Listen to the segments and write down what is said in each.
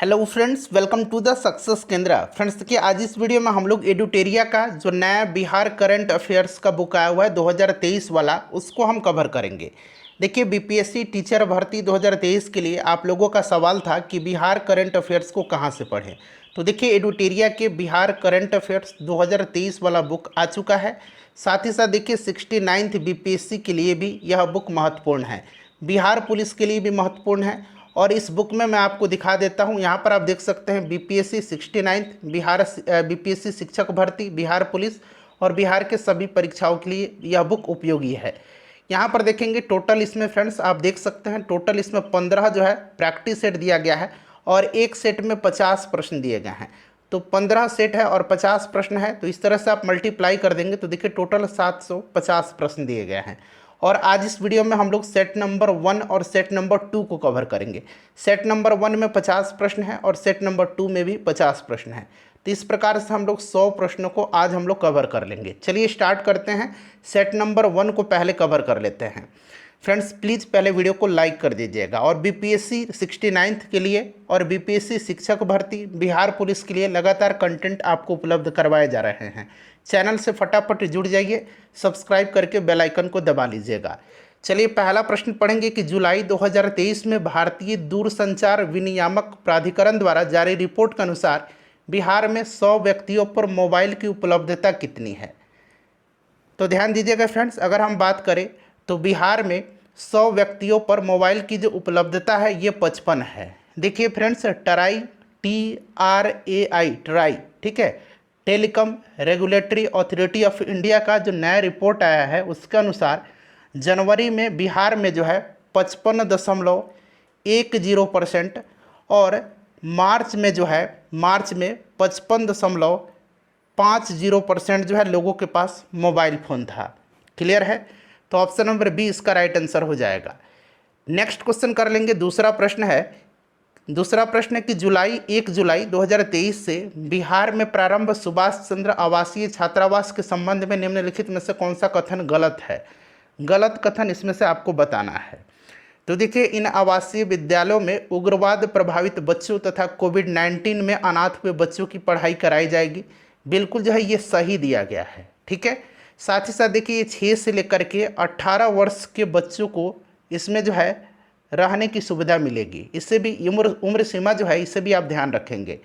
Hello friends, welcome to the success Kendra. Friends देखिए, आज इस वीडियो में हम लोग एडुटेरिया का जो नया बिहार करंट अफेयर्स का बुक आया हुआ है 2023 वाला, उसको हम कवर करेंगे। देखिए, बीपीएससी टीचर भर्ती 2023 के लिए आप लोगों का सवाल था कि बिहार करंट अफेयर्स को कहाँ से पढ़ें। तो देखिए, एडुटेरिया के बिहार करंट अफेयर्स 2023 वाला बुक आ चुका है। साथ ही साथ देखिए, 69th बीपीएससी के लिए भी यह बुक महत्वपूर्ण है, बिहार पुलिस के लिए भी महत्वपूर्ण है। और इस बुक में मैं आपको दिखा देता हूं, यहाँ पर आप देख सकते हैं बीपीएससी 69 बिहार बीपीएससी शिक्षक भर्ती, बिहार पुलिस और बिहार के सभी परीक्षाओं के लिए यह बुक उपयोगी है। यहाँ पर देखेंगे टोटल इसमें फ्रेंड्स आप देख सकते हैं, टोटल इसमें 15 जो है प्रैक्टिस सेट दिया गया है और एक सेट में 50 प्रश्न दिए गए हैं। तो 15 सेट है और 50 प्रश्न है, तो इस तरह से आप मल्टीप्लाई कर देंगे तो देखिए टोटल 750 प्रश्न दिए गए हैं। और आज इस वीडियो में हम लोग सेट नंबर 1 और सेट नंबर 2 को कवर करेंगे। सेट नंबर 1 में 50 प्रश्न है और सेट नंबर 2 में भी 50 प्रश्न है। तो इस प्रकार से हम लोग 100 प्रश्नों को आज हम लोग कवर कर लेंगे। चलिए स्टार्ट करते हैं। सेट नंबर 1 को पहले कवर कर लेते हैं। फ्रेंड्स प्लीज़ पहले वीडियो को लाइक कर दीजिएगा। और बीपीएससी 69th के लिए और बीपीएससी शिक्षक भर्ती, बिहार पुलिस के लिए लगातार कंटेंट आपको उपलब्ध करवाए जा रहे हैं। चैनल से फटाफट जुड़ जाइए, सब्सक्राइब करके बेल आइकन को दबा लीजिएगा। चलिए पहला प्रश्न पढ़ेंगे कि जुलाई 2023 में भारतीय दूरसंचार विनियामक प्राधिकरण द्वारा जारी रिपोर्ट के अनुसार बिहार में 100 व्यक्तियों पर मोबाइल की उपलब्धता कितनी है। तो ध्यान दीजिएगा फ्रेंड्स, अगर हम बात करें तो बिहार में 100 व्यक्तियों पर मोबाइल की जो उपलब्धता है ये 55 है। देखिए फ्रेंड्स, ट्राई TRAI ट्राई, ठीक है, telecom regulatory authority of India का जो नया रिपोर्ट आया है उसके अनुसार जनवरी में बिहार में जो है 55.10% और मार्च में जो है 55.50% जो है लोगों के पास मोबाइल फ़ोन था। क्लियर है? तो ऑप्शन नंबर बी इसका राइट आंसर हो जाएगा। नेक्स्ट क्वेश्चन कर लेंगे। दूसरा प्रश्न है कि 1 जुलाई 2023 से बिहार में प्रारंभ सुभाष चंद्र आवासीय छात्रावास के संबंध में निम्नलिखित में से कौन सा कथन गलत है। गलत कथन इसमें से आपको बताना है। तो देखिए, इन आवासीय विद्यालयों में उग्रवाद प्रभावित बच्चों तथा कोविड-19 में अनाथ हुए बच्चों की पढ़ाई कराई जाएगी। बिल्कुल जो है ये सही दिया गया है, ठीक है। साथ ही साथ देखिए, ये 6 से लेकर के 18 वर्ष के बच्चों को इसमें जो है रहने की सुविधा मिलेगी। इससे भी उम्र सीमा जो है इसे भी आप ध्यान रखेंगे।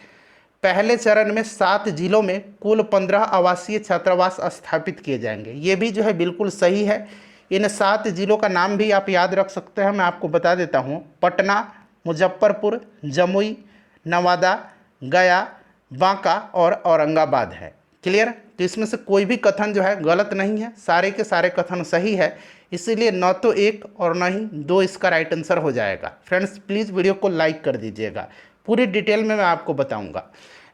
पहले चरण में 7 जिलों में कुल 15 आवासीय छात्रावास स्थापित किए जाएंगे। ये भी जो है बिल्कुल सही है। इन 7 जिलों का नाम भी आप याद रख सकते हैं, मैं आपको बता देता हूँ। पटना, मुजफ्फरपुर, जमुई, नवादा, गया, बांका और औरंगाबाद है। क्लियर? तो इसमें से कोई भी कथन जो है गलत नहीं है, सारे के सारे कथन सही है। इसीलिए न तो 1 और न ही 2 इसका राइट आंसर हो जाएगा। फ्रेंड्स प्लीज़ वीडियो को लाइक कर दीजिएगा, पूरी डिटेल में मैं आपको बताऊंगा।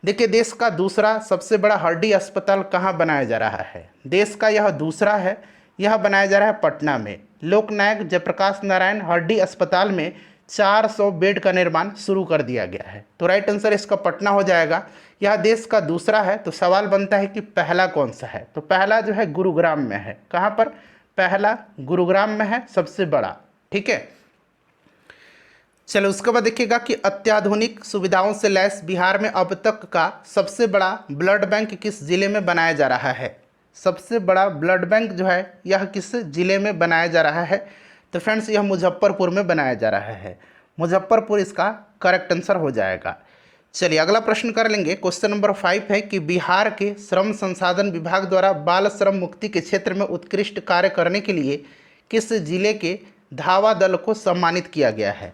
देखिए, देश का दूसरा सबसे बड़ा हड्डी अस्पताल कहाँ बनाया जा रहा है। देश का यह दूसरा है, यह बनाया जा रहा है पटना में। लोकनायक जयप्रकाश नारायण हड्डी अस्पताल में 400 बेड का निर्माण शुरू कर दिया गया है। तो राइट आंसर इसका पटना हो जाएगा। यह देश का दूसरा है। तो सवाल बनता है कि पहला कौन सा है। तो पहला जो है गुरुग्राम में है। कहाँ पर? पहला गुरुग्राम में है, सबसे बड़ा, ठीक है। चलो उसके बाद देखिएगा कि अत्याधुनिक सुविधाओं से लैस बिहार में अब तक का सबसे बड़ा ब्लड बैंक किस जिले में बनाया जा रहा है। सबसे बड़ा ब्लड बैंक जो है यह किस जिले में बनाया जा रहा है। तो फ्रेंड्स यह मुजफ्फरपुर में बनाया जा रहा है। मुजफ्फरपुर इसका करेक्ट आंसर हो जाएगा। चलिए अगला प्रश्न कर लेंगे। क्वेश्चन नंबर 5 है कि बिहार के श्रम संसाधन विभाग द्वारा बाल श्रम मुक्ति के क्षेत्र में उत्कृष्ट कार्य करने के लिए किस जिले के धावा दल को सम्मानित किया गया है।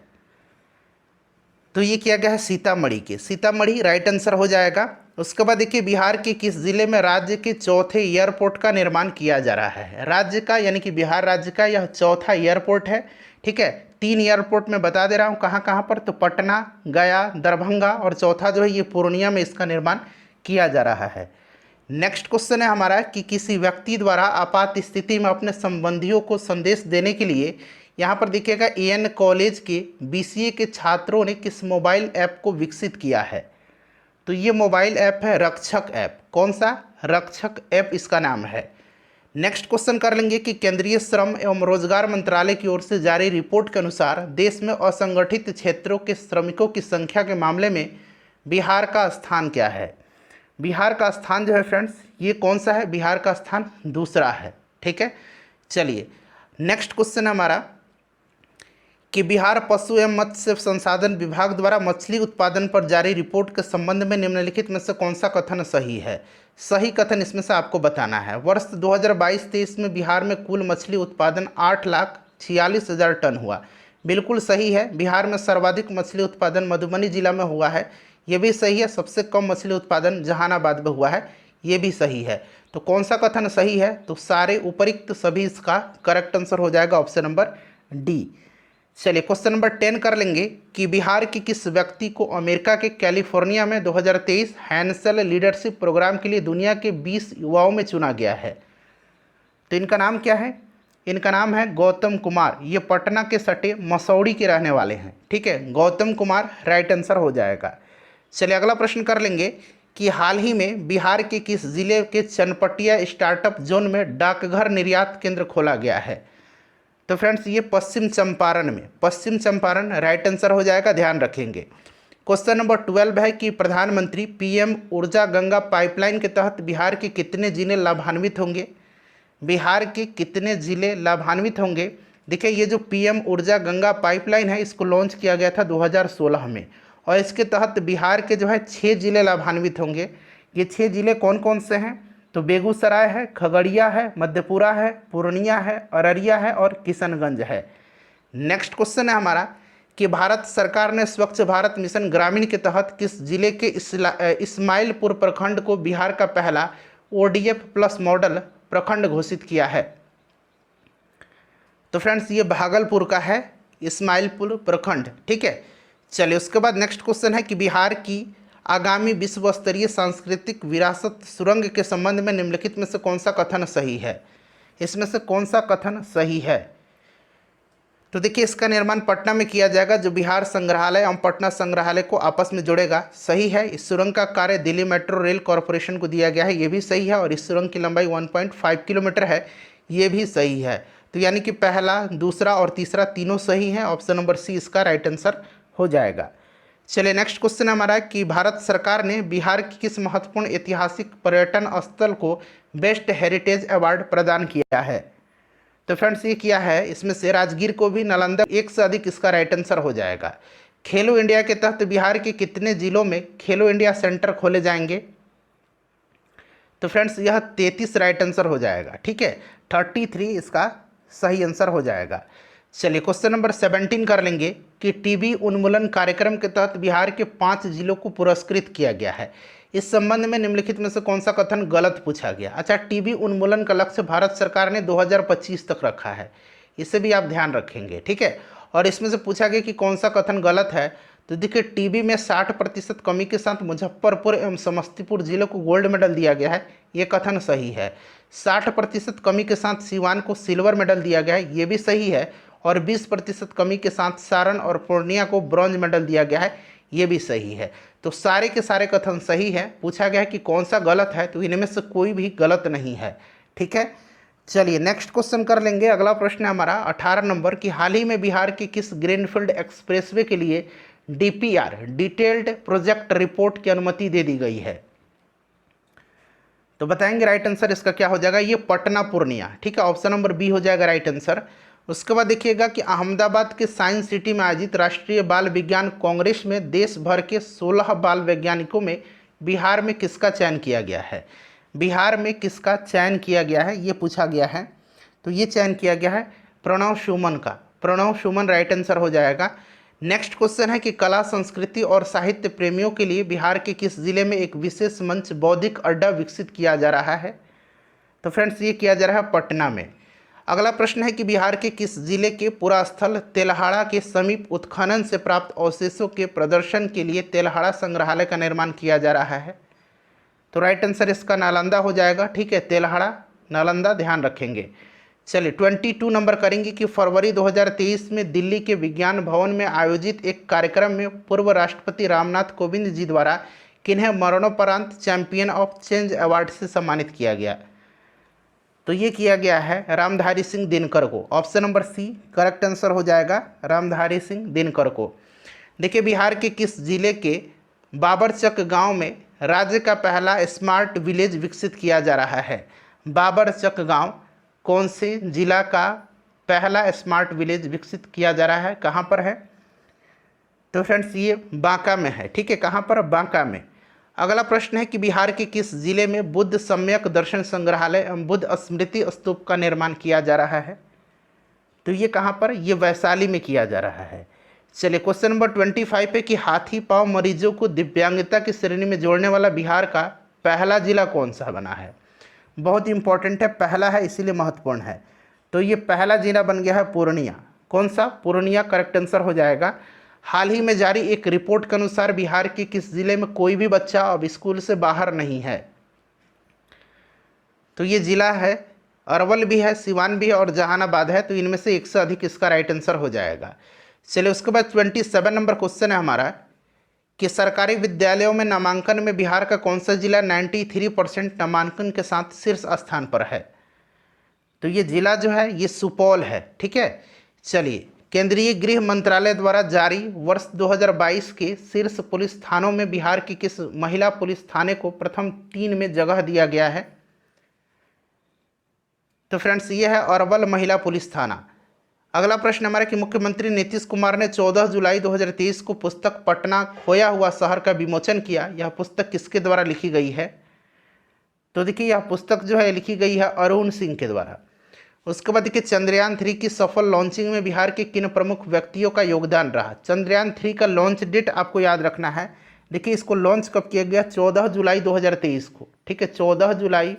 तो ये किया गया है सीतामढ़ी के। सीतामढ़ी राइट आंसर हो जाएगा। उसके बाद देखिए, बिहार के किस जिले में राज्य के चौथे एयरपोर्ट का निर्माण किया जा रहा है। राज्य का यानी कि बिहार राज्य का यह चौथा एयरपोर्ट है, ठीक है। 3 एयरपोर्ट में बता दे रहा हूँ कहाँ कहाँ पर। तो पटना, गया, दरभंगा और चौथा जो है ये पूर्णिया में इसका निर्माण किया जा रहा है। नेक्स्ट क्वेश्चन है हमारा कि किसी व्यक्ति द्वारा आपात स्थिति में अपने संबंधियों को संदेश देने के लिए, यहाँ पर देखिएगा AN कॉलेज के BCA के छात्रों ने किस मोबाइल ऐप को विकसित किया है। तो ये मोबाइल ऐप है रक्षक ऐप। कौन सा? रक्षक ऐप इसका नाम है। नेक्स्ट क्वेश्चन कर लेंगे कि केंद्रीय श्रम एवं रोजगार मंत्रालय की ओर से जारी रिपोर्ट के अनुसार देश में असंगठित क्षेत्रों के श्रमिकों की संख्या के मामले में बिहार का स्थान क्या है। बिहार का स्थान जो है फ्रेंड्स, ये कौन सा है, बिहार का स्थान दूसरा है। ठीक है, चलिए नेक्स्ट क्वेश्चन है हमारा कि बिहार पशु एवं मत्स्य संसाधन विभाग द्वारा मछली उत्पादन पर जारी रिपोर्ट के संबंध में निम्नलिखित में से कौन सा कथन सही है। सही कथन इसमें से आपको बताना है। वर्ष 2022-23 में बिहार में कुल मछली उत्पादन 8,46,000 टन हुआ। बिल्कुल सही है। बिहार में सर्वाधिक मछली उत्पादन मधुबनी जिला में हुआ है, ये भी सही है। सबसे कम मछली उत्पादन जहानाबाद में हुआ है, ये भी सही है। तो कौन सा कथन सही है, तो सारे उपरिक्त सभी इसका करेक्ट आंसर हो जाएगा ऑप्शन नंबर डी। चलिए क्वेश्चन नंबर 10 कर लेंगे कि बिहार के किस व्यक्ति को अमेरिका के कैलिफोर्निया में 2023 हैंसल लीडरशिप प्रोग्राम के लिए दुनिया के 20 युवाओं में चुना गया है। तो इनका नाम क्या है, इनका नाम है गौतम कुमार। ये पटना के सटे मसौड़ी के रहने वाले हैं। ठीक है, गौतम कुमार राइट आंसर हो जाएगा। चलिए अगला प्रश्न कर लेंगे कि हाल ही में बिहार के किस जिले के चनपटिया स्टार्टअप जोन में डाकघर निर्यात केंद्र खोला गया है। तो फ्रेंड्स ये पश्चिम चंपारण में, पश्चिम चंपारण राइट आंसर हो जाएगा, ध्यान रखेंगे। क्वेश्चन नंबर 12 है कि प्रधानमंत्री पीएम ऊर्जा गंगा पाइपलाइन के तहत बिहार के कितने जिले लाभान्वित होंगे। बिहार के कितने जिले लाभान्वित होंगे। देखिए ये जो पीएम ऊर्जा गंगा पाइपलाइन है, इसको लॉन्च किया गया था 2016 में, और इसके तहत बिहार के जो है 6 जिले लाभान्वित होंगे। ये 6 जिले कौन कौन से हैं, तो बेगूसराय है, खगड़िया है, मधेपुरा है, पूर्णिया है, अररिया है और किशनगंज है। नेक्स्ट क्वेश्चन है हमारा कि भारत सरकार ने स्वच्छ भारत मिशन ग्रामीण के तहत किस जिले के इस्माइलपुर प्रखंड को बिहार का पहला ODF प्लस मॉडल प्रखंड घोषित किया है। तो फ्रेंड्स ये भागलपुर का है इस्माइलपुर प्रखंड। ठीक है, चलिए उसके बाद नेक्स्ट क्वेश्चन है कि बिहार की आगामी विश्व स्तरीय सांस्कृतिक विरासत सुरंग के संबंध में निम्नलिखित में से कौन सा कथन सही है। इसमें से कौन सा कथन सही है। तो देखिए इसका निर्माण पटना में किया जाएगा, जो बिहार संग्रहालय एवं पटना संग्रहालय को आपस में जोड़ेगा। सही है। इस सुरंग का कार्य दिल्ली मेट्रो रेल कॉरपोरेशन को दिया गया है, ये भी सही है। और इस सुरंग की लंबाई 1.5 किलोमीटर है, ये भी सही है। तो यानी कि पहला, दूसरा और तीसरा तीनों सही हैं। ऑप्शन नंबर सी इसका राइट आंसर हो जाएगा। चलिए नेक्स्ट क्वेश्चन हमारा कि भारत सरकार ने बिहार की किस महत्वपूर्ण ऐतिहासिक पर्यटन स्थल को बेस्ट हेरिटेज अवार्ड प्रदान किया है। तो फ्रेंड्स ये किया है, इसमें से राजगीर को भी, नालंदा, एक से अधिक इसका राइट आंसर हो जाएगा। खेलो इंडिया के तहत बिहार के कितने जिलों में खेलो इंडिया सेंटर खोले जाएंगे। तो फ्रेंड्स यह 33 राइट आंसर हो जाएगा। ठीक है, 33 इसका सही आंसर हो जाएगा। चलिए क्वेश्चन नंबर 17 कर लेंगे कि टीबी उन्मूलन कार्यक्रम के तहत बिहार के 5 जिलों को पुरस्कृत किया गया है। इस संबंध में निम्नलिखित में से कौन सा कथन गलत पूछा गया। अच्छा, टीबी उन्मूलन का लक्ष्य भारत सरकार ने 2025 तक रखा है, इसे भी आप ध्यान रखेंगे। ठीक है, और इसमें से पूछा गया कि कौन सा कथन गलत है। तो देखिए टीबी में 60% कमी के साथ मुजफ्फरपुर एवं समस्तीपुर जिलों को गोल्ड मेडल दिया गया है, ये कथन सही है। 60% कमी के साथ सीवान को सिल्वर मेडल दिया गया है, ये भी सही है। और 20% कमी के साथ सारण और पूर्णिया को ब्रॉन्ज मेडल दिया गया है, ये भी सही है। तो सारे के सारे कथन सही है। पूछा गया है कि कौन सा गलत है, तो इनमें से कोई भी गलत नहीं है। ठीक है, चलिए नेक्स्ट क्वेश्चन कर लेंगे। अगला प्रश्न है हमारा 18 नंबर कि हाल ही में बिहार के किस ग्रीनफील्ड एक्सप्रेसवे के लिए DPR डिटेल्ड प्रोजेक्ट रिपोर्ट की अनुमति दे दी गई है। तो बताएंगे राइट आंसर इसका क्या हो जाएगा। ये पटना पूर्णिया। ठीक है, ऑप्शन नंबर बी हो जाएगा राइट आंसर। उसके बाद देखिएगा कि अहमदाबाद के साइंस सिटी में आयोजित राष्ट्रीय बाल विज्ञान कांग्रेस में देश भर के 16 बाल वैज्ञानिकों में बिहार में किसका चयन किया गया है। बिहार में किसका चयन किया गया है, ये पूछा गया है। तो ये चयन किया गया है प्रणव सुमन का। प्रणव सुमन राइट आंसर हो जाएगा। नेक्स्ट क्वेश्चन है कि कला संस्कृति और साहित्य प्रेमियों के लिए बिहार के किस जिले में एक विशेष मंच बौद्धिक अड्डा विकसित किया जा रहा है। तो फ्रेंड्स ये किया जा रहा है पटना में। अगला प्रश्न है कि बिहार के किस जिले के पुरास्थल तेल्हाड़ा के समीप उत्खनन से प्राप्त अवशेषों के प्रदर्शन के लिए तेल्हाड़ा संग्रहालय का निर्माण किया जा रहा है। तो राइट आंसर इसका नालंदा हो जाएगा। ठीक है, तेल्हाड़ा नालंदा, ध्यान रखेंगे। चलिए 22 नंबर करेंगे कि फरवरी 2023 में दिल्ली के विज्ञान भवन में आयोजित एक कार्यक्रम में पूर्व राष्ट्रपति रामनाथ कोविंद जी द्वारा किन्हें मरणोपरांत चैंपियन ऑफ चेंज अवार्ड से सम्मानित किया गया। तो ये किया गया है रामधारी सिंह दिनकर को। Option number C correct answer हो जाएगा, रामधारी सिंह दिनकर को। देखिए बिहार के किस जिले के बाबरचक गांव में राज्य का पहला स्मार्ट विलेज विकसित किया जा रहा है? बाबरचक गांव कौन से जिला का पहला स्मार्ट विलेज विकसित किया जा रहा है, कहाँ पर है? तो फ्रेंड्स ये बांका में है। ठीक है, कहाँ पर? बांका में। अगला प्रश्न है कि बिहार के किस जिले में बुद्ध सम्यक दर्शन संग्रहालय एवं बुद्ध स्मृति स्तूप का निर्माण किया जा रहा है? तो ये कहाँ पर? ये वैशाली में किया जा रहा है। चलिए क्वेश्चन नंबर 25 पे कि हाथी पांव मरीजों को दिव्यांगता की श्रेणी में जोड़ने वाला बिहार का पहला जिला कौन सा बना है? बहुत इंपॉर्टेंट है, पहला है इसीलिए महत्वपूर्ण है। तो ये पहला जिला बन गया है पूर्णिया। कौन सा? पूर्णिया करेक्ट आंसर हो जाएगा। हाल ही में जारी एक रिपोर्ट के अनुसार बिहार के किस जिले में कोई भी बच्चा अब स्कूल से बाहर नहीं है? तो ये जिला है, अरवल भी है, सिवान भी है और जहानाबाद है। तो इनमें से एक से अधिक इसका राइट आंसर हो जाएगा। चलिए उसके बाद 27 नंबर क्वेश्चन है हमारा कि सरकारी विद्यालयों में नामांकन में बिहार का कौन सा जिला 93% नामांकन के साथ शीर्ष स्थान पर है? तो ये जिला जो है ये सुपौल है। ठीक है, चलिए केंद्रीय गृह मंत्रालय द्वारा जारी वर्ष 2022 के शीर्ष पुलिस थानों में बिहार की किस महिला पुलिस थाने को प्रथम 3 में जगह दिया गया है? तो फ्रेंड्स ये है अरवल महिला पुलिस थाना। अगला प्रश्न हमारा कि मुख्यमंत्री नीतीश कुमार ने 14 जुलाई 2023 को पुस्तक पटना खोया हुआ शहर का विमोचन किया। यह पुस्तक किसके द्वारा लिखी गई है? तो देखिए यह पुस्तक जो है लिखी गई है अरुण सिंह के द्वारा। उसके बाद देखिए चंद्रयान 3 की सफल लॉन्चिंग में बिहार के किन प्रमुख व्यक्तियों का योगदान रहा? चंद्रयान 3 का लॉन्च डेट आपको याद रखना है। देखिए इसको लॉन्च कब किया गया? 14 जुलाई 2023 को। ठीक है, 14 जुलाई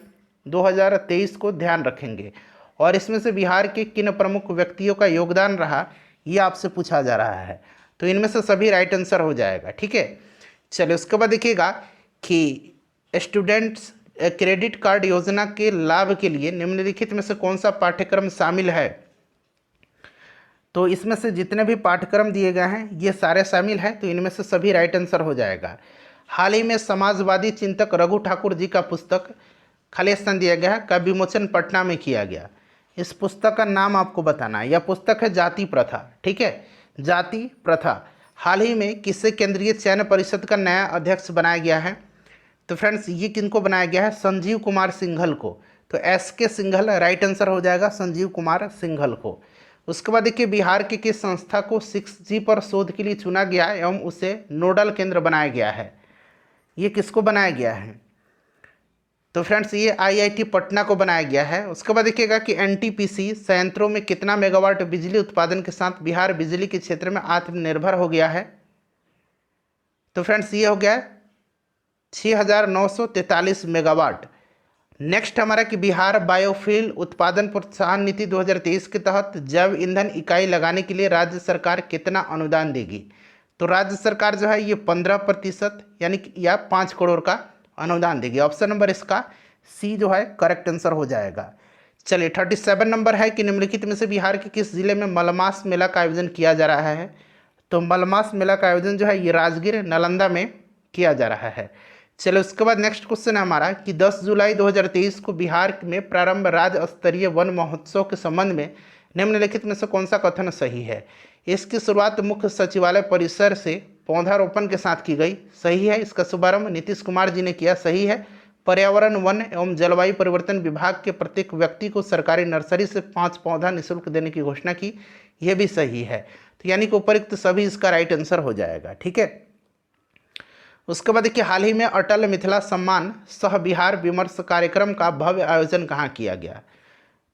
2023 को ध्यान रखेंगे। और इसमें से बिहार के किन प्रमुख व्यक्तियों का योगदान रहा ये आपसे पूछा जा रहा है। तो इनमें से सभी राइट आंसर हो जाएगा। ठीक है, चलिए उसके बाद देखिएगा कि स्टूडेंट्स क्रेडिट कार्ड योजना के लाभ के लिए निम्नलिखित में से कौन सा पाठ्यक्रम शामिल है? तो इसमें से जितने भी पाठ्यक्रम दिए गए हैं ये सारे शामिल हैं। तो इनमें से सभी राइट आंसर हो जाएगा। हाल ही में समाजवादी चिंतक रघु ठाकुर जी का पुस्तक खाली स्थान दिया गया है का विमोचन पटना में किया गया। इस पुस्तक का नाम आपको बताना है। यह पुस्तक है जाति प्रथा। ठीक है, जाति प्रथा। हाल ही में किसे केंद्रीय चयन परिषद का नया अध्यक्ष बनाया गया है? तो फ्रेंड्स ये किनको बनाया गया है? संजीव कुमार सिंघल को। तो SK सिंघल राइट आंसर हो जाएगा, संजीव कुमार सिंघल को। उसके बाद देखिए बिहार के किस संस्था को 6G पर शोध के लिए चुना गया एवं उसे नोडल केंद्र बनाया गया है? ये किसको बनाया गया है? तो फ्रेंड्स ये IIT पटना को बनाया गया है। उसके बाद देखिएगा कि NTPC संयंत्रों में कितना मेगावाट बिजली उत्पादन के साथ बिहार बिजली के क्षेत्र में आत्मनिर्भर हो गया है? तो फ्रेंड्स ये हो गया 6943 मेगावाट। नेक्स्ट हमारा कि बिहार बायोफ्यूल उत्पादन प्रोत्साहन नीति 2023 के तहत जैव ईंधन इकाई लगाने के लिए राज्य सरकार कितना अनुदान देगी? तो राज्य सरकार जो है ये 15% यानी कि या 5 करोड़ का अनुदान देगी। ऑप्शन नंबर इसका सी जो है करेक्ट आंसर हो जाएगा। चलिए 37 नंबर है कि निम्नलिखित में से बिहार के किस जिले में मलमास मेला का आयोजन किया जा रहा है? तो मलमास मेला का आयोजन जो है ये राजगीर नालंदा में किया जा रहा है। चलिए उसके बाद नेक्स्ट क्वेश्चन है हमारा कि 10 जुलाई 2023 को बिहार में प्रारंभ राज्य स्तरीय वन महोत्सव के संबंध में निम्नलिखित में से कौन सा कथन सही है? इसकी शुरुआत मुख्य सचिवालय परिसर से पौधारोपण के साथ की गई, सही है। इसका शुभारंभ नीतीश कुमार जी ने किया, सही है। पर्यावरण वन एवं जलवायु परिवर्तन विभाग के प्रत्येक व्यक्ति को सरकारी नर्सरी से 5 पौधा निःशुल्क देने की घोषणा की, यह भी सही है। तो यानी कि उपरोक्त सभी इसका राइट आंसर हो जाएगा। ठीक है, उसके बाद देखिए हाल ही में अटल मिथिला सम्मान सह बिहार विमर्श कार्यक्रम का भव्य आयोजन कहाँ किया गया?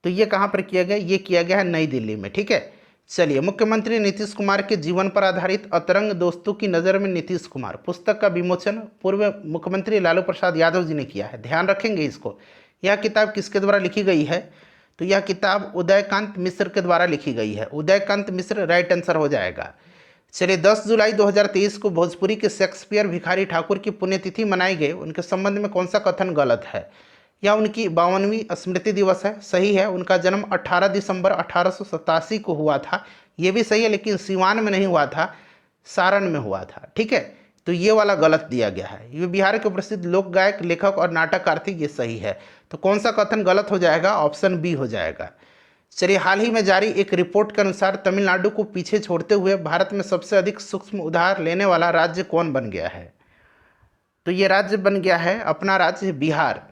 तो ये कहाँ पर किया गया? ये किया गया है नई दिल्ली में। ठीक है, चलिए मुख्यमंत्री नीतीश कुमार के जीवन पर आधारित अतरंग दोस्तों की नज़र में नीतीश कुमार पुस्तक का विमोचन पूर्व मुख्यमंत्री लालू प्रसाद यादव जी ने किया है। ध्यान रखेंगे इसको। यह किताब किसके द्वारा लिखी गई है? तो यह किताब उदयकांत मिश्र के द्वारा लिखी गई है। उदयकांत मिश्र राइट आंसर हो जाएगा। चलिए 10 जुलाई 2023 को भोजपुरी के शेक्सपियर भिखारी ठाकुर की पुण्यतिथि मनाई गई, उनके संबंध में कौन सा कथन गलत है? या उनकी 52वीं स्मृति दिवस है, सही है। उनका जन्म 18 दिसंबर 1887 को हुआ था, ये भी सही है, लेकिन सिवान में नहीं हुआ था, सारण में हुआ था। ठीक है, तो ये वाला गलत दिया गया है। ये बिहार के प्रसिद्ध लोक गायक, लेखक और नाटककार थे, ये सही है। तो कौन सा कथन गलत हो जाएगा? ऑप्शन बी हो जाएगा। चलिए, हाल ही में जारी एक रिपोर्ट के अनुसार तमिलनाडु को पीछे छोड़ते हुए भारत में सबसे अधिक सूक्ष्म उधार लेने वाला राज्य कौन बन गया है? तो ये राज्य बन गया है अपना राज्य बिहार।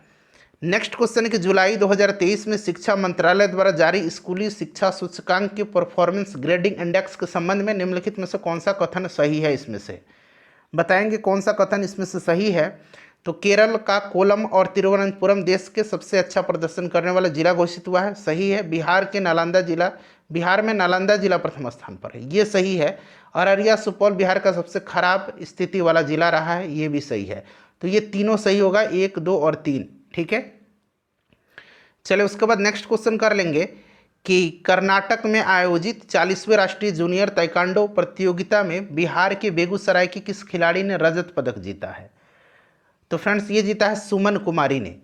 नेक्स्ट क्वेश्चन है कि जुलाई 2023 में शिक्षा मंत्रालय द्वारा जारी स्कूली शिक्षा सूचकांक के परफॉर्मेंस ग्रेडिंग इंडेक्स के संबंध में निम्नलिखित में से कौन सा कथन सही है? इसमें से बताएंगे कौन सा कथन इसमें से सही है। तो केरल का कोलम और तिरुवनंतपुरम देश के सबसे अच्छा प्रदर्शन करने वाला जिला घोषित हुआ है, सही है। बिहार में नालंदा जिला प्रथम स्थान पर है, ये सही है। अररिया सुपौल बिहार का सबसे खराब स्थिति वाला जिला रहा है, ये भी सही है। तो ये तीनों सही होगा, 1, 2 और 3, ठीक है। चलिए, उसके बाद नेक्स्ट क्वेश्चन कर लेंगे कि कर्नाटक में आयोजित 40वें राष्ट्रीय जूनियर ताइक्वांडो प्रतियोगिता में बिहार के बेगूसराय की किस खिलाड़ी ने रजत पदक जीता है? तो फ्रेंड्स, ये जीता है सुमन कुमारी ने।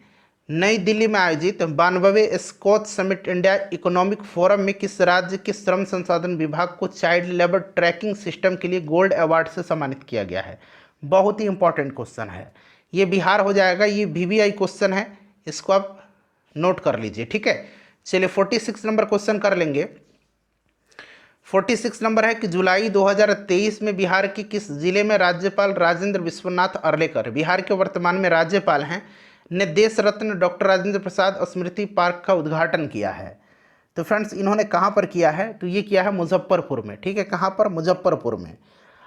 नई दिल्ली में आयोजित 92वें Skoch summit India economic forum में किस राज्य के श्रम संसाधन विभाग को चाइल्ड लेबर ट्रैकिंग सिस्टम के लिए गोल्ड अवार्ड से सम्मानित किया गया है? बहुत ही इंपॉर्टेंट क्वेश्चन है, ये बिहार हो जाएगा। ये VVI क्वेश्चन है, इसको आप नोट कर लीजिए, ठीक है। चलिए, 46 नंबर क्वेश्चन कर लेंगे। 46 नंबर है कि जुलाई 2023 में बिहार के किस जिले में राज्यपाल राजेंद्र विश्वनाथ अर्लेकर, बिहार के वर्तमान में राज्यपाल हैं, ने देश रत्न डॉक्टर राजेंद्र प्रसाद स्मृति पार्क का उद्घाटन किया है? तो फ्रेंड्स, इन्होंने कहाँ पर किया है? तो ये किया है मुजफ्फरपुर में, ठीक है। कहाँ पर? मुजफ्फरपुर में।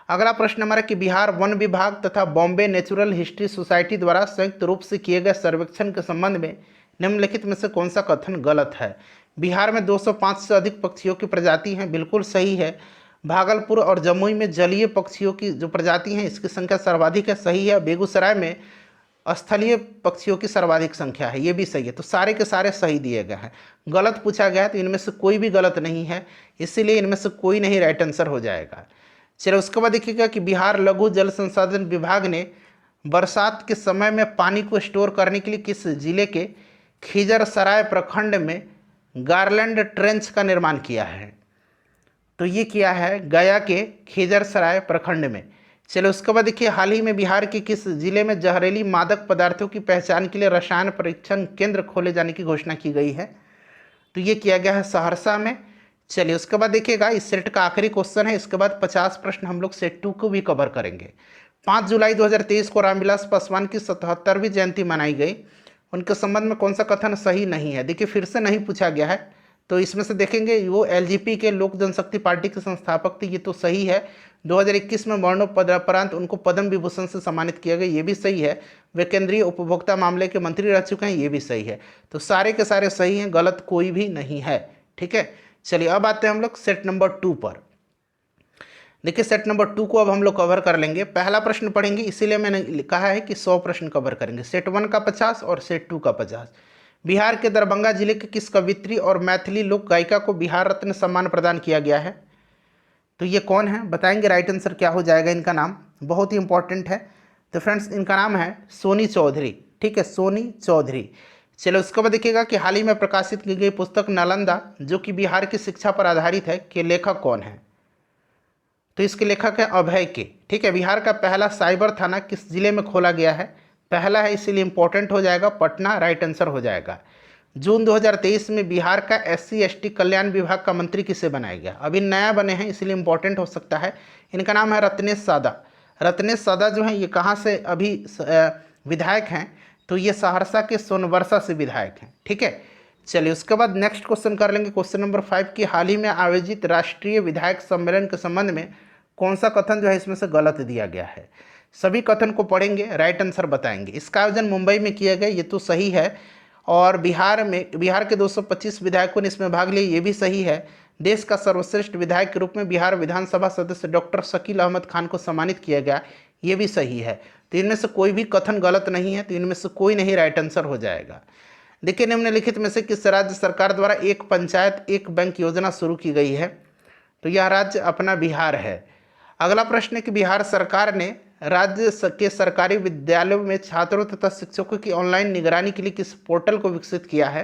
अगला प्रश्न हमारा कि बिहार वन विभाग तथा बॉम्बे नेचुरल हिस्ट्री सोसाइटी द्वारा संयुक्त रूप से किए गए सर्वेक्षण के संबंध में निम्नलिखित में से कौन सा कथन गलत है? बिहार में 205 से अधिक पक्षियों की प्रजाति हैं, बिल्कुल सही है। भागलपुर और जमुई में जलीय पक्षियों की जो प्रजाति हैं इसकी संख्या सर्वाधिक है, सही है। बेगूसराय में स्थलीय पक्षियों की सर्वाधिक संख्या है, ये भी सही है। तो सारे के सारे सही दिए गए हैं। गलत पूछा गया है तो इनमें से कोई भी गलत नहीं है, इसीलिए इनमें से कोई नहीं राइट आंसर हो जाएगा। चलिए, उसके बाद देखिएगा कि बिहार लघु जल संसाधन विभाग ने बरसात के समय में पानी को स्टोर करने के लिए किस जिले के खिजरसराय प्रखंड में गार्लैंड ट्रेंच का निर्माण किया है? तो ये किया है गया के खिजरसराय प्रखंड में। चलो, उसके बाद देखिए, हाल ही में बिहार के किस जिले में जहरीली मादक पदार्थों की पहचान के लिए रसायन परीक्षण केंद्र खोले जाने की घोषणा की गई है? तो ये किया गया है सहरसा में। चलिए, उसके बाद देखिएगा, इस सेट का आखिरी क्वेश्चन है, इसके बाद 50 प्रश्न हम लोग सेट 2 को भी कवर करेंगे। 5 जुलाई 2023 को रामविलास पासवान की 77वीं जयंती मनाई गई, उनके संबंध में कौन सा कथन सही नहीं है? देखिए, फिर से नहीं पूछा गया है, तो इसमें से देखेंगे वो LJP के लोक जनशक्ति पार्टी के संस्थापक थे, ये तो सही है। 2021 में मरणोपरांत उनको पद्म विभूषण से सम्मानित किया गया, ये भी सही है। वे केंद्रीय उपभोक्ता मामले के मंत्री रह चुके हैं, ये भी सही है। तो सारे के सारे सही हैं, गलत कोई भी नहीं है, ठीक है। चलिए, अब आते हैं हम लोग सेट नंबर 2 पर। देखिए, सेट नंबर 2 को अब हम लोग कवर कर लेंगे। पहला प्रश्न पढ़ेंगे, इसीलिए मैंने कहा है कि 100 प्रश्न कवर करेंगे। सेट 1 का 50 और सेट 2 का 50। बिहार के दरभंगा जिले के किस कवित्री और मैथिली लोक गायिका को बिहार रत्न सम्मान प्रदान किया गया है? तो ये कौन है बताएंगे? राइट आंसर क्या हो जाएगा? इनका नाम बहुत ही इंपॉर्टेंट है। तो फ्रेंड्स, इनका नाम है सोनी चौधरी, ठीक है, सोनी चौधरी। चलो, उसके बाद देखिएगा कि हाल ही में प्रकाशित की गई पुस्तक नालंदा, जो कि बिहार की शिक्षा पर आधारित है, के लेखक कौन है? तो इसके लेखक है अभय के, ठीक है। बिहार का पहला साइबर थाना किस जिले में खोला गया है? पहला है, इसीलिए इंपॉर्टेंट हो जाएगा, पटना, राइट आंसर हो जाएगा। जून 2023 में बिहार का SC/ST कल्याण विभाग का मंत्री किसे बनाया गया? अभी नया बने हैं, इसलिए इंपॉर्टेंट हो सकता है। इनका नाम है रत्नेश सादा। रत्नेश सादा जो हैं ये कहाँ से अभी विधायक हैं? तो ये सहरसा के सोनबरसा से विधायक हैं, ठीक है। चलिए, उसके बाद नेक्स्ट क्वेश्चन कर लेंगे, क्वेश्चन नंबर 5 की हाल ही में आयोजित राष्ट्रीय विधायक सम्मेलन के संबंध में कौन सा कथन जो है इसमें से गलत दिया गया है? सभी कथन को पढ़ेंगे, राइट आंसर बताएंगे। इसका आयोजन मुंबई में किया गया, ये तो सही है। और बिहार के 225 विधायकों ने इसमें भाग लिया, ये भी सही है। देश का सर्वश्रेष्ठ विधायक के रूप में बिहार विधानसभा सदस्य डॉक्टर शकील अहमद खान को सम्मानित किया गया, ये भी सही है। तो इनमें से कोई भी कथन गलत नहीं है, तो इनमें से कोई नहीं राइट आंसर हो जाएगा। देखिए, निम्नलिखित में से किस राज्य सरकार द्वारा एक पंचायत एक बैंक योजना शुरू की गई है? तो यह राज्य अपना बिहार है। अगला प्रश्न है कि बिहार सरकार ने राज्य के सरकारी विद्यालयों में छात्रों तथा शिक्षकों की ऑनलाइन निगरानी के लिए किस पोर्टल को विकसित किया है?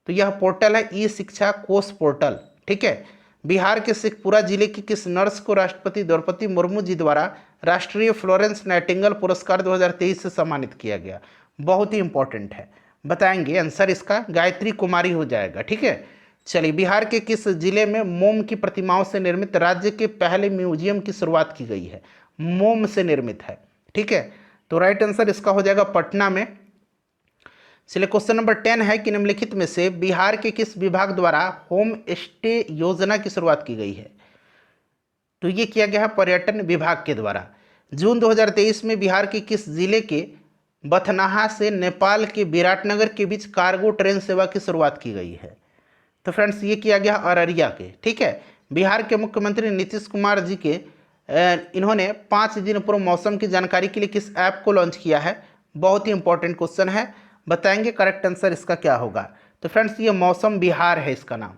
तो यह पोर्टल है ई-शिक्षा कोष पोर्टल, ठीक है। बिहार के शेखपुरा जिले की किस नर्स को राष्ट्रपति द्रौपदी मुर्मू जी द्वारा राष्ट्रीय फ्लोरेंस नाइटिंगेल पुरस्कार 2023 से सम्मानित किया गया। बहुत ही इंपॉर्टेंट है, बताएंगे आंसर इसका गायत्री कुमारी हो जाएगा। ठीक है, चलिए बिहार के किस जिले में मोम की प्रतिमाओं से निर्मित राज्य के पहले म्यूजियम की शुरुआत की गई है? मोम से निर्मित है। ठीक है, तो राइट आंसर इसका हो जाएगा पटना में। चलिए क्वेश्चन नंबर 10 है कि निम्नलिखित में से बिहार के किस विभाग द्वारा होम स्टे योजना की शुरुआत की गई है? तो ये किया गया है पर्यटन विभाग के द्वारा। जून 2023 में बिहार के किस जिले के बथनाहा से नेपाल के विराटनगर के बीच कार्गो ट्रेन सेवा की शुरुआत की गई है? तो फ्रेंड्स ये किया गया अररिया के। ठीक है, बिहार के मुख्यमंत्री नीतीश कुमार जी के इन्होंने 5 दिन पूर्व मौसम की जानकारी के लिए किस ऐप को लॉन्च किया है? बहुत ही इंपॉर्टेंट क्वेश्चन है, बताएंगे करेक्ट आंसर इसका क्या होगा। तो फ्रेंड्स ये मौसम बिहार है इसका नाम।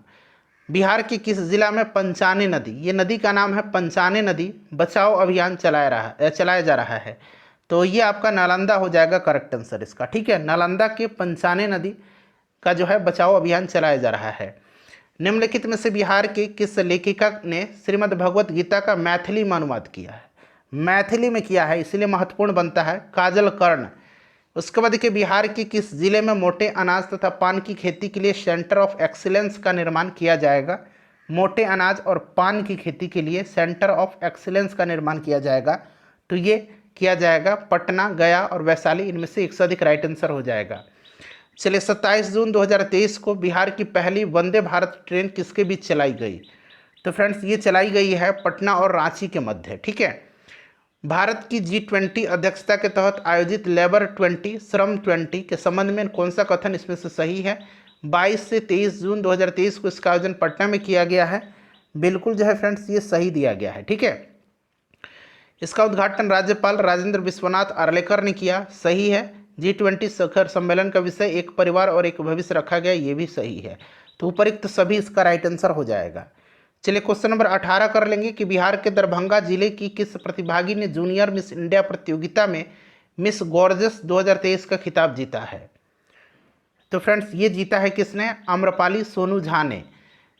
बिहार के किस जिला में पंचाने नदी, ये नदी का नाम है पंचाने नदी, बचाओ अभियान चलाया जा रहा है? तो ये आपका नालंदा हो जाएगा करेक्ट आंसर इसका। ठीक है, नालंदा के पंचाने नदी का जो है बचाओ अभियान चलाया जा रहा है। निम्नलिखित में से बिहार के किस लेखिका ने श्रीमद् भगवत गीता का मैथिली में अनुवाद किया है? मैथिली में किया है, इसलिए महत्वपूर्ण बनता है, काजल कर्ण। उसके बाद देखिए बिहार के किस जिले में मोटे अनाज तथा पान की खेती के लिए सेंटर ऑफ एक्सीलेंस का निर्माण किया जाएगा? मोटे अनाज और पान की खेती के लिए सेंटर ऑफ एक्सीलेंस का निर्माण किया जाएगा। तो ये किया जाएगा पटना, गया और वैशाली, इनमें से एक से अधिक राइट आंसर हो जाएगा। चलिए 27 जून 2023 को बिहार की पहली वंदे भारत ट्रेन किसके बीच चलाई गई? तो फ्रेंड्स ये चलाई गई है पटना और रांची के मध्य। ठीक है, भारत की G20 अध्यक्षता के तहत आयोजित लेबर 20 श्रम 20 के संबंध में कौन सा कथन इसमें से सही है? 22 से 23 जून 2023 को इसका आयोजन पटना में किया गया है। बिल्कुल जो है फ्रेंड्स ये सही दिया गया है। ठीक है, इसका उद्घाटन राज्यपाल राजेंद्र विश्वनाथ आर्लेकर ने किया, सही है। G20 शिखर सम्मेलन का विषय एक परिवार और एक भविष्य रखा गया, ये भी सही है। तो उपरोक्त सभी इसका राइट आंसर हो जाएगा। चलिए क्वेश्चन नंबर 18 कर लेंगे कि बिहार के दरभंगा जिले की किस प्रतिभागी ने जूनियर मिस इंडिया प्रतियोगिता में मिस गॉर्जियस 2023 का खिताब जीता है? तो फ्रेंड्स ये जीता है किसने? आम्रपाली सोनू झा ने।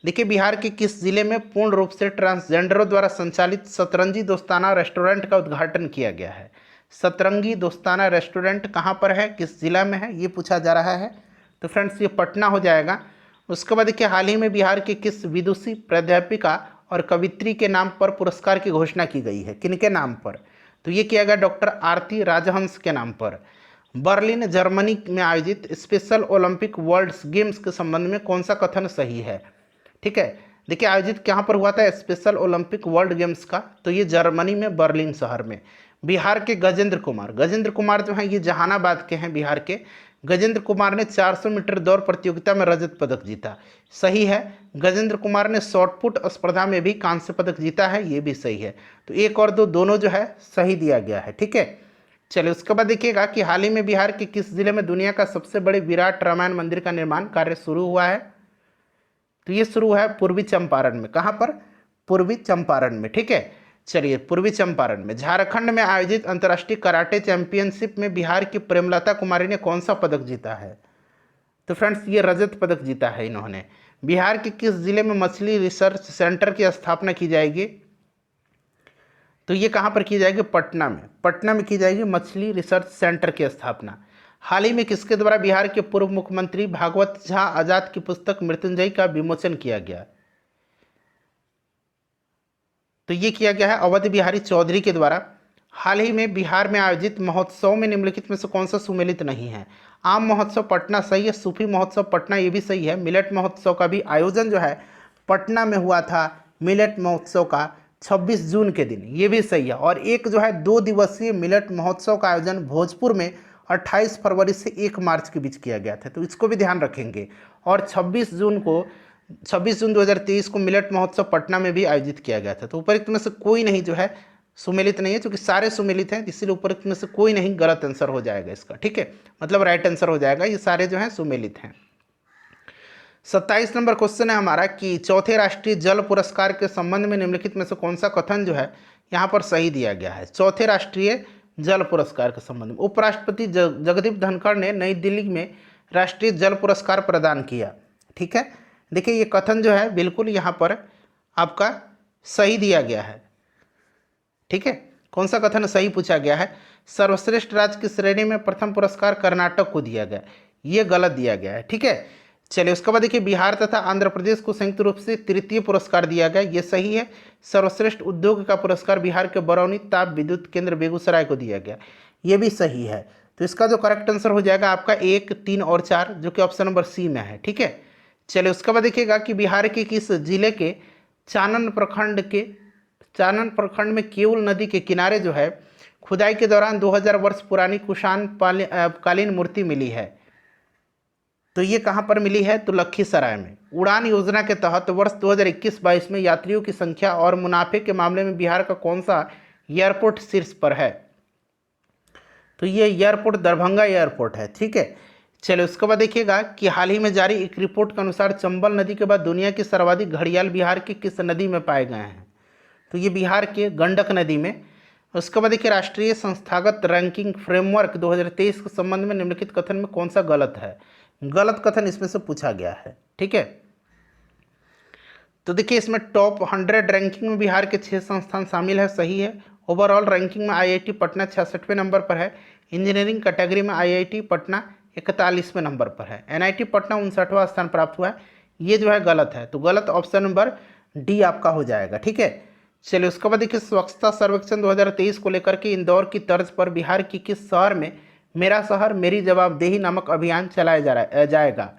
देखिए बिहार के किस जिले में पूर्ण रूप से ट्रांसजेंडरों द्वारा संचालित सतरंगी दोस्ताना रेस्टोरेंट का उद्घाटन किया गया है? सतरंगी दोस्ताना रेस्टोरेंट कहाँ पर है, किस जिला में है, ये पूछा जा रहा है। तो फ्रेंड्स ये पटना हो जाएगा। उसके बाद देखिए हाल ही में बिहार के किस विदुषी प्राध्यापिका और कवित्री के नाम पर पुरस्कार की घोषणा की गई है? किनके नाम पर? तो ये किया गया डॉक्टर आरती राजहंस के नाम पर। बर्लिन जर्मनी में आयोजित स्पेशल ओलंपिक वर्ल्ड गेम्स के संबंध में कौन सा कथन सही है? ठीक है, देखिए आयोजित कहाँ पर हुआ था स्पेशल ओलंपिक वर्ल्ड गेम्स का? तो ये जर्मनी में बर्लिन शहर में। बिहार के गजेंद्र कुमार जो हैं ये जहानाबाद के हैं। बिहार के गजेंद्र कुमार ने 400 मीटर दौड़ प्रतियोगिता में रजत पदक जीता, सही है। गजेंद्र कुमार ने शॉर्टपुट स्पर्धा में भी कांस्य पदक जीता है, ये भी सही है। तो 1 और 2 दोनों जो है सही दिया गया है। ठीक है, चलिए उसके बाद देखिएगा कि हाल ही में बिहार के किस जिले में दुनिया का सबसे बड़े विराट रामायण मंदिर का निर्माण कार्य शुरू हुआ है? तो ये शुरू है पूर्वी चंपारण में। कहाँ पर? पूर्वी चंपारण में। ठीक है, चलिए पूर्वी चंपारण में। झारखंड में आयोजित अंतर्राष्ट्रीय कराटे चैंपियनशिप में बिहार की प्रेमलता कुमारी ने कौन सा पदक जीता है? तो फ्रेंड्स ये रजत पदक जीता है इन्होंने। बिहार के किस जिले में मछली रिसर्च सेंटर की स्थापना की जाएगी? तो ये कहाँ पर की जाएगी? पटना में। पटना में की जाएगी मछली रिसर्च सेंटर की स्थापना। हाल ही में किसके द्वारा बिहार के पूर्व मुख्यमंत्री भागवत झा आजाद की पुस्तक मृत्युंजय का विमोचन किया गया? तो ये किया गया है अवध बिहारी चौधरी के द्वारा। हाल ही में बिहार में आयोजित महोत्सव में निम्नलिखित में से कौन सा सुमेलित नहीं है? आम महोत्सव पटना सही है, सूफी महोत्सव पटना ये भी सही है। मिलेट महोत्सव का भी आयोजन जो है पटना में हुआ था, मिलेट महोत्सव का 26 जून के दिन, ये भी सही है। और एक जो है 2 दिवसीय मिलेट महोत्सव का आयोजन भोजपुर में 28 फरवरी से 1 मार्च के बीच किया गया था, तो इसको भी ध्यान रखेंगे। और 26 जून 2023 को मिलेट महोत्सव पटना में भी आयोजित किया गया था। तो उपरोक्त में से कोई नहीं जो है सुमेलित नहीं है, क्योंकि सारे सुमेलित हैं, इसीलिए उपरोक्त में से कोई नहीं गलत आंसर हो जाएगा इसका। ठीक है, मतलब राइट आंसर हो जाएगा, ये सारे जो हैं सुमेलित हैं। 27 नंबर क्वेश्चन है हमारा कि चौथे राष्ट्रीय जल पुरस्कार के संबंध में निम्नलिखित में से कौन सा कथन जो है यहाँ पर सही दिया गया है? चौथे राष्ट्रीय जल पुरस्कार के संबंध में उपराष्ट्रपति जगदीप धनखड़ ने नई दिल्ली में राष्ट्रीय जल पुरस्कार प्रदान किया। ठीक है, देखिए ये कथन जो है बिल्कुल यहाँ पर आपका सही दिया गया है। ठीक है, कौन सा कथन सही पूछा गया है? सर्वश्रेष्ठ राज्य की श्रेणी में प्रथम पुरस्कार कर्नाटक को दिया गया, ये गलत दिया गया है। ठीक है, चलिए उसके बाद देखिए बिहार तथा आंध्र प्रदेश को संयुक्त रूप से तृतीय पुरस्कार दिया गया, ये सही है। सर्वश्रेष्ठ उद्योग का पुरस्कार बिहार के बरौनी ताप विद्युत केंद्र बेगूसराय को दिया गया, ये भी सही है। तो इसका जो करेक्ट आंसर हो जाएगा आपका 1, 3 और 4, जो कि ऑप्शन नंबर सी में है। ठीक है, चलिए उसके बाद देखिएगा कि बिहार के किस जिले के चानन प्रखंड में केवल नदी के किनारे जो है खुदाई के दौरान 2000 वर्ष पुरानी कुषाण कालीन मूर्ति मिली है। तो ये कहाँ पर मिली है? तो लखीसराय में। उड़ान योजना के तहत वर्ष 2021-22 में यात्रियों की संख्या और मुनाफे के मामले में बिहार का कौन सा एयरपोर्ट शीर्ष पर है? तो ये एयरपोर्ट दरभंगा एयरपोर्ट है। ठीक है, चलिए उसके बाद देखिएगा कि हाल ही में जारी एक रिपोर्ट के अनुसार चंबल नदी के बाद दुनिया की सर्वाधिक घड़ियाल बिहार की किस नदी में पाए गए हैं? तो ये बिहार के गंडक नदी में। उसके बाद देखिए राष्ट्रीय संस्थागत रैंकिंग फ्रेमवर्क 2023 के संबंध में निम्नलिखित कथन में कौन सा गलत है? गलत कथन इसमें से पूछा गया है। ठीक है, तो देखिए इसमें टॉप 100 रैंकिंग में बिहार के 6 संस्थान शामिल है, सही है। ओवरऑल रैंकिंग में आईआईटी पटना 66वें नंबर पर है। इंजीनियरिंग कैटेगरी में आईआईटी पटना 41वें नंबर पर है। एनआईटी पटना 59वां स्थान प्राप्त हुआ है, ये जो है गलत है। तो गलत ऑप्शन नंबर डी आपका हो जाएगा। ठीक है, चलिए उसके बाद देखिए स्वच्छता सर्वेक्षण 2023 को लेकर के इंदौर की तर्ज पर बिहार की किस शहर में मेरा शहर मेरी जवाबदेही नामक अभियान चलाया जाएगा?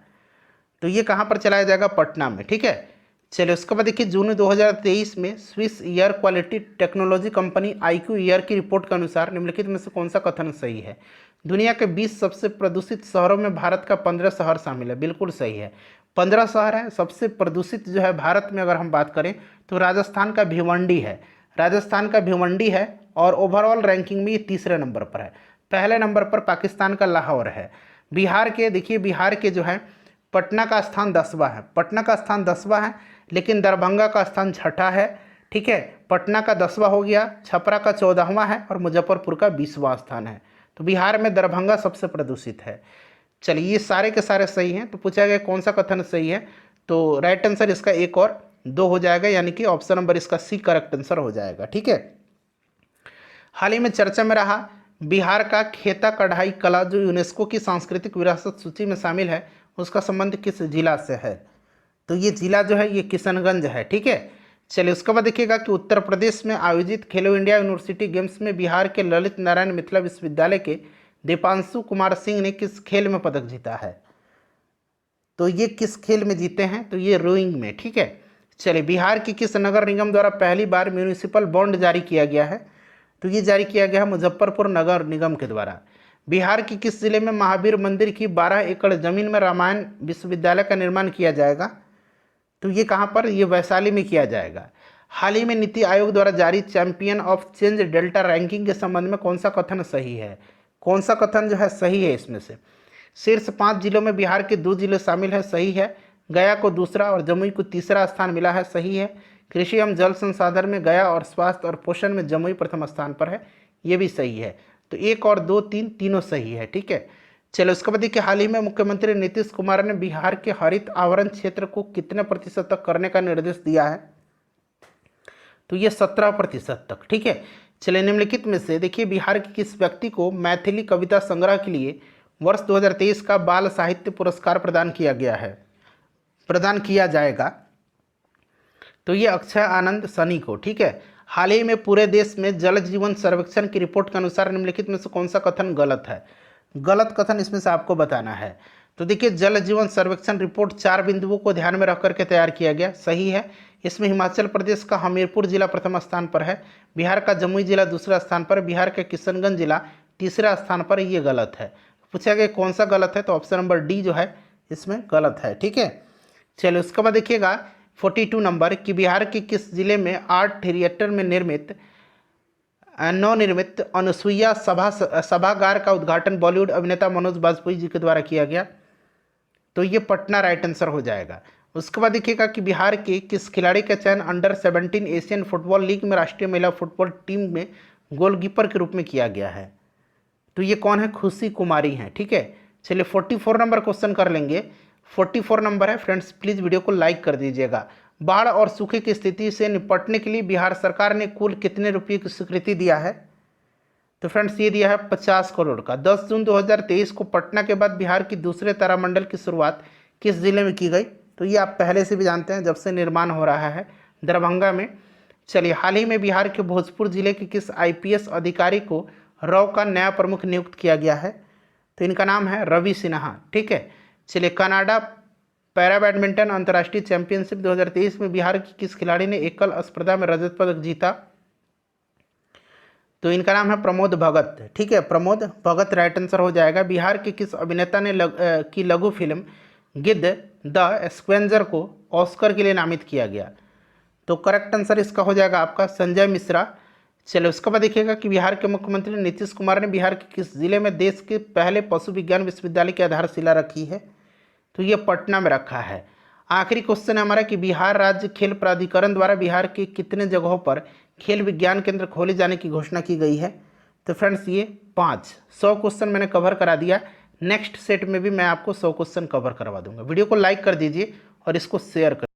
तो ये कहाँ पर चलाया जाएगा? पटना में। ठीक है, चलिए उसके बाद देखिए जून 2023 में Swiss air quality technology company IQ air की रिपोर्ट के अनुसार निम्नलिखित में से कौन सा कथन सही है? दुनिया के 20 सबसे प्रदूषित शहरों में भारत का 15 शहर शामिल है, बिल्कुल सही है। 15 शहर है। सबसे प्रदूषित जो है भारत में अगर हम बात करें तो राजस्थान का भिवंडी है, और ओवरऑल रैंकिंग में ये 3रे नंबर पर है। पहले नंबर पर पाकिस्तान का लाहौर है। बिहार के जो है पटना का स्थान 10वां है, लेकिन दरभंगा का स्थान 6ठा है। ठीक है, पटना का 10वां हो गया, छपरा का 14वां है और मुजफ्फरपुर का 20वां स्थान है। तो बिहार में दरभंगा सबसे प्रदूषित है। चलिए ये सारे के सारे सही हैं। तो पूछा गया कौन सा कथन सही है? तो राइट आंसर इसका 1 और 2 हो जाएगा, यानी कि ऑप्शन नंबर इसका सी करेक्ट आंसर हो जाएगा। ठीक है, हाल ही में चर्चा में रहा बिहार का खेता कढ़ाई कला जो यूनेस्को की सांस्कृतिक विरासत सूची में शामिल है, उसका संबंध किस जिला से है? तो ये जिला जो है ये किशनगंज है। ठीक है, चलिए उसके बाद देखिएगा कि उत्तर प्रदेश में आयोजित खेलो इंडिया यूनिवर्सिटी गेम्स में बिहार के ललित नारायण मिथिला विश्वविद्यालय के दीपांशु कुमार सिंह ने किस खेल में पदक जीता है? तो ये किस खेल में जीते हैं? तो ये रोइंग में। ठीक है, चलिए बिहार की किस नगर निगम द्वारा पहली बार म्यूनिसिपल बॉन्ड जारी किया गया है? तो ये जारी किया गया है मुजफ्फरपुर नगर निगम के द्वारा। बिहार की किस जिले में महावीर मंदिर की 12 एकड़ जमीन में रामायण विश्वविद्यालय का निर्माण किया जाएगा? तो ये कहाँ पर? ये वैशाली में किया जाएगा। हाल ही में नीति आयोग द्वारा जारी champion of change delta ranking के संबंध में कौन सा कथन सही है? कौन सा कथन जो है सही है इसमें से? शीर्ष 5 जिलों में बिहार के 2 जिले शामिल है, सही है। गया को दूसरा और जमुई को तीसरा स्थान मिला है, सही है। कृषि एवं जल संसाधन में गया और स्वास्थ्य और पोषण में जमुई प्रथम स्थान पर है, ये भी सही है। तो 1 और 2, 3 तीनों सही है। ठीक है, चलो उसके बाद देखिए हाल ही में मुख्यमंत्री नीतीश कुमार ने बिहार के हरित आवरण क्षेत्र को कितने प्रतिशत तक करने का निर्देश दिया है? तो ये 17% तक। ठीक है, चलिए निम्नलिखित में से देखिए बिहार के किस व्यक्ति को मैथिली कविता संग्रह के लिए वर्ष 2023 का बाल साहित्य पुरस्कार प्रदान किया जाएगा? तो ये अक्षय आनंद सनी को। ठीक है, हाल ही में पूरे देश में जल जीवन सर्वेक्षण की रिपोर्ट के अनुसार निम्नलिखित में से कौन सा कथन गलत है? गलत कथन इसमें से आपको बताना है। तो देखिए जल जीवन सर्वेक्षण रिपोर्ट 4 बिंदुओं को ध्यान में रख करके तैयार किया गया, सही है। इसमें हिमाचल प्रदेश का हमीरपुर जिला प्रथम स्थान पर है, बिहार का जमुई जिला दूसरा स्थान पर, बिहार का किशनगंज जिला तीसरा स्थान पर, ये गलत है। पूछा गया कौन सा गलत है? तो ऑप्शन नंबर डी जो है इसमें गलत है। ठीक है, चलिए उसके बाद देखिएगा 42 नंबर कि बिहार के किस जिले में आर्ट थिएटर में नवनिर्मित अनुसुईया सभागार का उद्घाटन बॉलीवुड अभिनेता मनोज बाजपेयी जी के द्वारा किया गया? तो ये पटना राइट आंसर हो जाएगा। उसके बाद देखिएगा कि बिहार के किस खिलाड़ी का चयन अंडर 17 एशियन फुटबॉल लीग में राष्ट्रीय महिला फुटबॉल टीम में गोलकीपर के रूप में किया गया है? तो ये कौन है? खुशी कुमारी हैं। ठीक है, चलिए 44 नंबर क्वेश्चन कर लेंगे। 44 नंबर है फ्रेंड्स, प्लीज़ वीडियो को लाइक कर दीजिएगा। बाढ़ और सूखे की स्थिति से निपटने के लिए बिहार सरकार ने कुल कितने रुपये की स्वीकृति दिया है? तो फ्रेंड्स ये दिया है 50 करोड़ का। 10 जून 2023 को पटना के बाद बिहार की दूसरे तारामंडल की शुरुआत किस जिले में की गई? तो ये आप पहले से भी जानते हैं, जब से निर्माण हो रहा है दरभंगा में। चलिए, हाल ही में बिहार के भोजपुर जिले के किस आईपीएस अधिकारी को रॉ का नया प्रमुख नियुक्त किया गया है? तो इनका नाम है रवि सिन्हा। ठीक है। चलिए, कनाडा पैरा बैडमिंटन अंतर्राष्ट्रीय चैंपियनशिप 2023 में बिहार की किस खिलाड़ी ने एकल स्पर्धा में रजत पदक जीता? तो इनका नाम है प्रमोद भगत। ठीक है, प्रमोद भगत राइट आंसर हो जाएगा। बिहार के किस अभिनेता ने की लघु फिल्म गिद्ध द स्क्वेंजर को ऑस्कर के लिए नामित किया गया? तो करेक्ट आंसर इसका हो जाएगा आपका संजय मिश्रा। चलो, उसके बाद देखिएगा कि बिहार के मुख्यमंत्री नीतीश कुमार ने बिहार के किस जिले में देश के पहले पशु विज्ञान विश्वविद्यालय की आधारशिला रखी है? तो ये पटना में रखा है। आखिरी क्वेश्चन है हमारा कि बिहार राज्य खेल प्राधिकरण द्वारा बिहार के कितने जगहों पर खेल विज्ञान केंद्र खोले जाने की घोषणा की गई है? तो फ्रेंड्स ये 5। 100 क्वेश्चन मैंने कवर करा दिया। नेक्स्ट सेट में भी मैं आपको 100 क्वेश्चन कवर करवा दूंगा। वीडियो को लाइक कर दीजिए और इसको शेयर कर